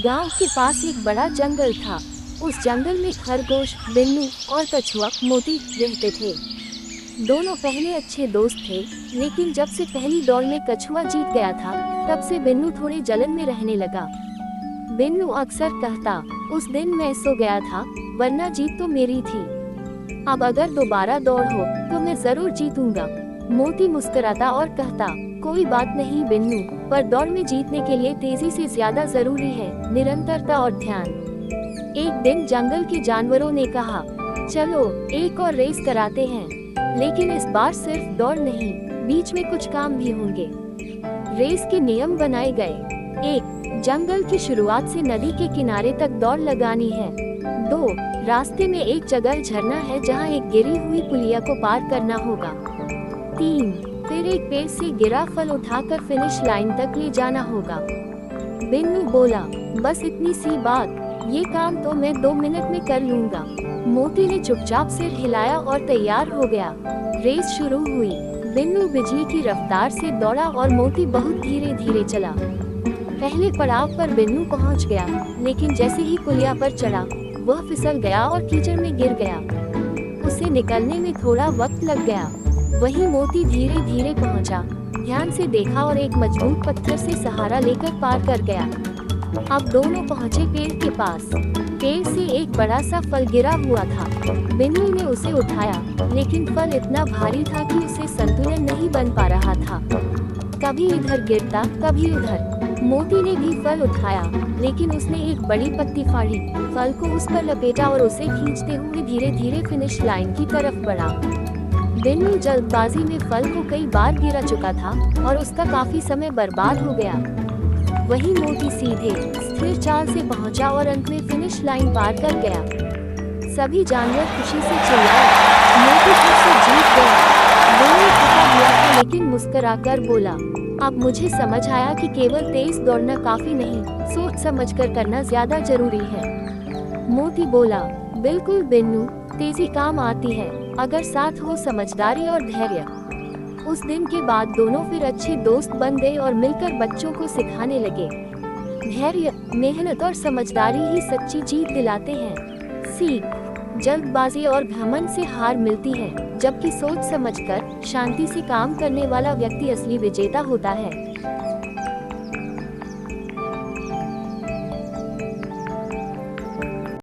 गांव के पास एक बड़ा जंगल था। उस जंगल में खरगोश, बिल्लू और कछुआ मोती रहते थे। दोनों पहले अच्छे दोस्त थे, लेकिन जब से पहली दौड़ में कछुआ जीत गया था, तब से बिल्लू थोड़े जलन में रहने लगा। बिल्लू अक्सर कहता, उस दिन मैं सो गया था, वरना जीत तो मेरी थी। अब अगर दोबारा दौड़ हो तो मैं जरूर जीतूंगा। मोती मुस्कुराता और कहता, कोई बात नहीं बिल्लू, पर दौड़ में जीतने के लिए तेजी से ज्यादा जरूरी है निरंतरता और ध्यान। एक दिन जंगल के जानवरों ने कहा, चलो एक और रेस कराते हैं, लेकिन इस बार सिर्फ दौड़ नहीं, बीच में कुछ काम भी होंगे। रेस के नियम बनाए गए। 1. जंगल की शुरुआत से नदी के किनारे तक दौड़ लगानी है। 2. रास्ते में एक जगह झरना है जहां एक गिरी हुई पुलिया को पार करना होगा। 3. फिर एक पेड़ से गिरा फल उठाकर फिनिश लाइन तक ले जाना होगा। बिल्लू बोला, बस इतनी सी बात, ये काम तो मैं 2 मिनट में कर लूंगा। मोती ने चुपचाप सिर हिलाया और तैयार हो गया। रेस शुरू हुई। बिल्लू बिजली की रफ्तार से दौड़ा और मोती बहुत धीरे धीरे चला। पहले पड़ाव पर बिल्लू पहुंच गया, लेकिन जैसे ही पुलिया पर चढ़ा, वह फिसल गया और कीचड़ में गिर गया। उसे निकलने में थोड़ा वक्त लग गया। वहीं मोती धीरे धीरे पहुंचा, ध्यान से देखा और एक मजबूत पत्थर से सहारा लेकर पार कर गया। अब दोनों पहुंचे पेड़ के पास। पेड़ से एक बड़ा सा फल गिरा हुआ था। बिल्लू ने उसे उठाया, लेकिन फल इतना भारी था कि उसे संतुलन नहीं बन पा रहा था। कभी इधर गिरता, कभी उधर। मोती ने भी फल उठाया, लेकिन उसने एक बड़ी पत्ती फाड़ी, फल को उस पर लपेटा और उसे खींचते हुए धीरे धीरे फिनिश लाइन की तरफ बढ़ा। बिल्लू जल्दबाजी में फल को कई बार गिरा चुका था और उसका काफी समय बर्बाद हो गया। वहीं मोती सीधे स्थिर चाल से पहुंचा और अंत में फिनिश लाइन पार कर गया। सभी जानवर खुशी से चिल्लाए, मोती फिर से जीत गया। बिल्लू थका हुआ था, लेकिन मुस्कुराकर बोला, अब मुझे समझ आया कि केवल तेज दौड़ना काफी नहीं, सोच समझकर करना ज्यादा जरूरी है। मोती बोला, बिल्कुल बिल्लू, तेजी काम आती है अगर साथ हो समझदारी और धैर्य। उस दिन के बाद दोनों फिर अच्छे दोस्त बन गए और मिलकर बच्चों को सिखाने लगे, धैर्य, मेहनत और समझदारी ही सच्ची जीत दिलाते हैं। सीख, जल्दबाजी और घमंड से हार मिलती है, जबकि सोच समझकर शांति से काम करने वाला व्यक्ति असली विजेता होता है।